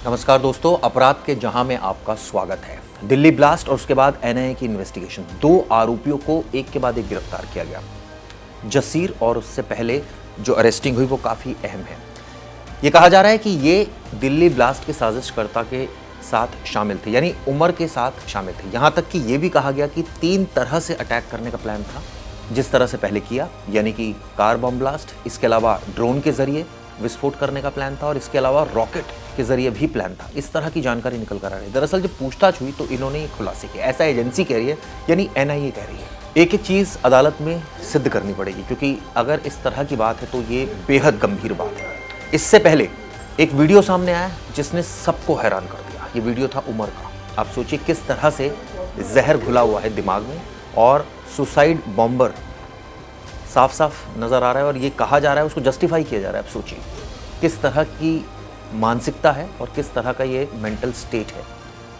नमस्कार दोस्तों, अपराध के जहां में आपका स्वागत है। दिल्ली ब्लास्ट और उसके बाद एनआईए की इन्वेस्टिगेशन, दो आरोपियों को एक के बाद एक गिरफ्तार किया गया। जसीर और उससे पहले जो अरेस्टिंग हुई वो काफी अहम है। ये कहा जा रहा है कि ये दिल्ली ब्लास्ट के साजिशकर्ता के साथ शामिल थे, यानी उमर के साथ शामिल थे। यहां तक कि ये भी कहा गया कि 3 तरह से अटैक करने का प्लान था। जिस तरह से पहले किया, यानी कि कार बम ब्लास्ट, इसके अलावा ड्रोन के जरिए विस्फोट करने का प्लान था और इसके अलावा रॉकेट के जरिए भी प्लान था। इस तरह की जानकारी निकल कर आ रही है। दरअसल जब पूछताछ हुई तो इन्होंने ये खुलासे किए, ऐसा एजेंसी कह रही है, यानी एनआईए कह रही है। एक एक चीज अदालत में सिद्ध करनी पड़ेगी, क्योंकि अगर इस तरह की बात है तो ये बेहद गंभीर बात है। इससे पहले एक वीडियो सामने आया जिसने सबको हैरान कर दिया। ये वीडियो था उमर का। आप सोचिए किस तरह से जहर घुला हुआ है दिमाग में और सुसाइड बॉम्बर साफ साफ नजर आ रहा है और ये कहा जा रहा है, उसको जस्टिफाई किया जा रहा है। आप सोचिए किस तरह की मानसिकता है और किस तरह का ये मेंटल स्टेट है।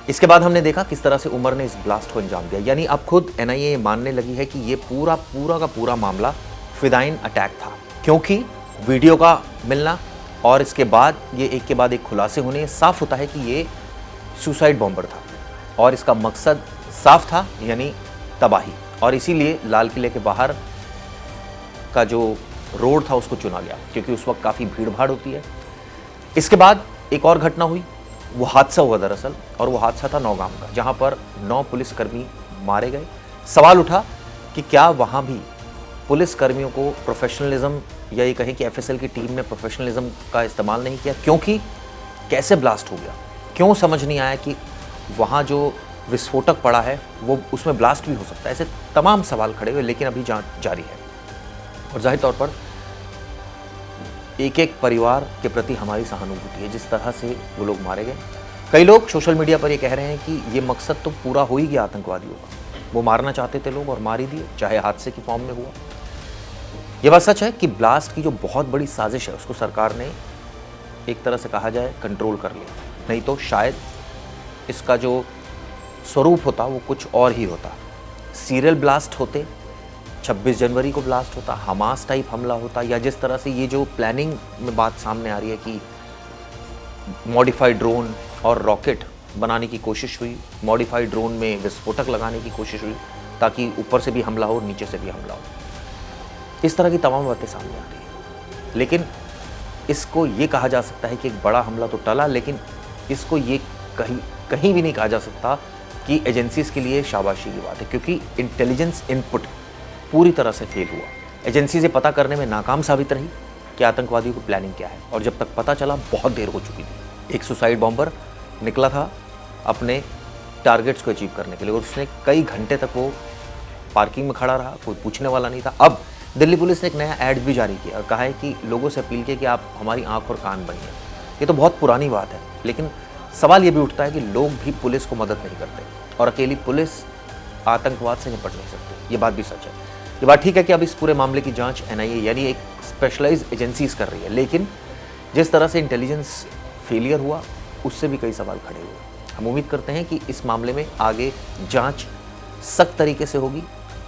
इसके बाद हमने देखा किस तरह से उमर ने इस ब्लास्ट को अंजाम दिया। यानी अब खुद एनआईए मानने लगी है कि ये पूरा का पूरा मामला फिदाइन अटैक था, क्योंकि वीडियो का मिलना और इसके बाद ये एक के बाद एक खुलासे होने, साफ होता है कि ये सुसाइड बॉम्बर था और इसका मकसद साफ था, यानी तबाही। और इसीलिए लाल किले के बाहर का जो रोड था उसको चुना गया, क्योंकि उस वक्त काफ़ी भीड़ भाड़ होती है। इसके बाद एक और घटना हुई, वो हादसा हुआ दरअसल, और वो हादसा था नौगाम का, जहां पर 9 पुलिसकर्मी मारे गए। सवाल उठा कि क्या वहां भी पुलिसकर्मियों को प्रोफेशनलिज्म, या ये कहें कि एफएसएल की टीम ने प्रोफेशनलिज्म का इस्तेमाल नहीं किया, क्योंकि कैसे ब्लास्ट हो गया, क्यों समझ नहीं आया कि वहाँ जो विस्फोटक पड़ा है वो उसमें ब्लास्ट भी हो सकता है। ऐसे तमाम सवाल खड़े हुए, लेकिन अभी जांच जारी है और जाहिर तौर पर एक एक परिवार के प्रति हमारी सहानुभूति है, जिस तरह से वो लोग मारे गए। कई लोग सोशल मीडिया पर ये कह रहे हैं कि ये मकसद तो पूरा हो ही गया आतंकवादियों का, वो मारना चाहते थे लोग और मार ही दिए, चाहे हादसे की फॉर्म में हुआ। ये बात सच है कि ब्लास्ट की जो बहुत बड़ी साजिश है उसको सरकार ने एक तरह से कहा जाए कंट्रोल कर लिया, नहीं तो शायद इसका जो स्वरूप होता वो कुछ और ही होता। सीरियल ब्लास्ट होते, 26 जनवरी को ब्लास्ट होता, हमास टाइप हमला होता, या जिस तरह से ये जो प्लानिंग में बात सामने आ रही है कि मॉडिफाइड ड्रोन और रॉकेट बनाने की कोशिश हुई, मॉडिफाइड ड्रोन में विस्फोटक लगाने की कोशिश हुई ताकि ऊपर से भी हमला हो और नीचे से भी हमला हो। इस तरह की तमाम बातें सामने आ रही है। लेकिन इसको ये कहा जा सकता है कि एक बड़ा हमला तो टला, लेकिन इसको ये कहीं भी नहीं कहा जा सकता कि एजेंसीज के लिए शाबाशी की बात है, क्योंकि इंटेलिजेंस इनपुट पूरी तरह से फेल हुआ। एजेंसी से पता करने में नाकाम साबित रही कि आतंकवादियों की प्लानिंग क्या है, और जब तक पता चला बहुत देर हो चुकी थी। एक सुसाइड बॉम्बर निकला था अपने टारगेट्स को अचीव करने के लिए और उसने कई घंटे तक वो पार्किंग में खड़ा रहा, कोई पूछने वाला नहीं था। अब दिल्ली पुलिस ने एक नया ऐड भी जारी किया और कहा है कि लोगों से अपील की कि आप हमारी आंख और कान बनिए। ये तो बहुत पुरानी बात है, लेकिन सवाल ये भी उठता है कि लोग भी पुलिस को मदद नहीं करते और अकेली पुलिस आतंकवाद से निपट नहीं सकती। ये बात भी सच है। ये बात ठीक है कि अब इस पूरे मामले की जांच एनआईए यानी एक स्पेशलाइज्ड एजेंसीज कर रही है, लेकिन जिस तरह से इंटेलिजेंस फेलियर हुआ उससे भी कई सवाल खड़े हुए। हम उम्मीद करते हैं कि इस मामले में आगे जांच सख्त तरीके से होगी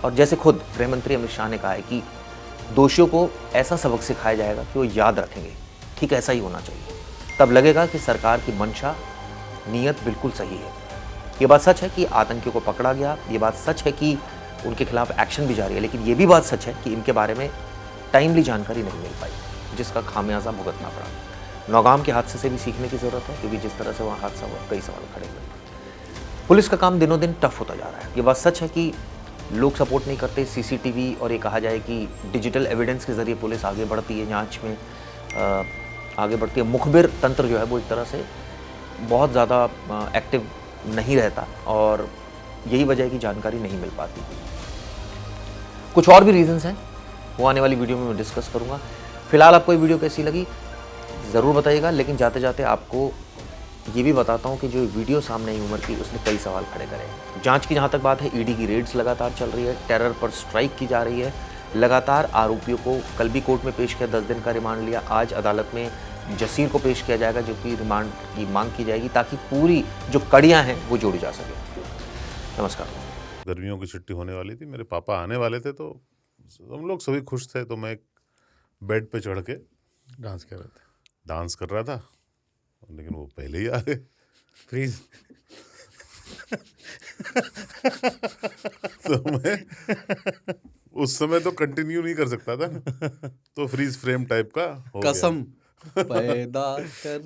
और जैसे खुद गृह मंत्री अमित शाह ने कहा है कि दोषियों को ऐसा सबक सिखाया जाएगा कि वो याद रखेंगे। ठीक ऐसा ही होना चाहिए, तब लगेगा कि सरकार की मंशा, नीयत बिल्कुल सही है। ये बात सच है कि आतंकियों को पकड़ा गया, ये बात सच है कि उनके खिलाफ एक्शन भी जारी है, लेकिन ये भी बात सच है कि इनके बारे में टाइमली जानकारी नहीं मिल पाई, जिसका खामियाजा भुगतना पड़ा। नौगाम के हादसे से भी सीखने की ज़रूरत है, क्योंकि जिस तरह से वहाँ हादसा हुआ कई सवाल खड़े हुए। पुलिस का काम दिनों दिन टफ होता जा रहा है। ये बात सच है कि लोग सपोर्ट नहीं करते। सीसीटीवी और ये कहा जाए कि डिजिटल एविडेंस के ज़रिए पुलिस आगे बढ़ती है, जाँच में आगे बढ़ती है। मुखबिर तंत्र जो है वो एक तरह से बहुत ज़्यादा एक्टिव नहीं रहता और यही वजह है कि जानकारी नहीं मिल पाती। कुछ और भी रीजंस हैं, वो आने वाली वीडियो में मैं डिस्कस करूंगा। फिलहाल आपको ये वीडियो कैसी लगी ज़रूर बताइएगा, लेकिन जाते जाते आपको ये भी बताता हूँ कि जो वीडियो सामने आई उमर की, उसने कई सवाल खड़े करे हैं। जांच की जहाँ तक बात है, ईडी की रेड्स लगातार चल रही है, टेरर पर स्ट्राइक की जा रही है, लगातार आरोपियों को कल भी कोर्ट में पेश किया, 10 दिन का रिमांड लिया। आज अदालत में जसीर को पेश किया जाएगा, जो कि रिमांड की मांग की जाएगी ताकि पूरी जो कड़ियाँ हैं वो जोड़ी जा सके। नमस्कार। गर्मियों की छुट्टी होने वाली थी, मेरे पापा आने वाले थे, तो हम लोग सभी खुश थे। तो मैं एक बेड पे चढ़ के डांस कर रहे थे। डांस कर रहा था लेकिन वो पहले ही आ गए। फ्रीज। तो मैं उस समय तो कंटिन्यू नहीं कर सकता था ना, तो फ्रीज फ्रेम टाइप का हो गया। कसम पैदा कर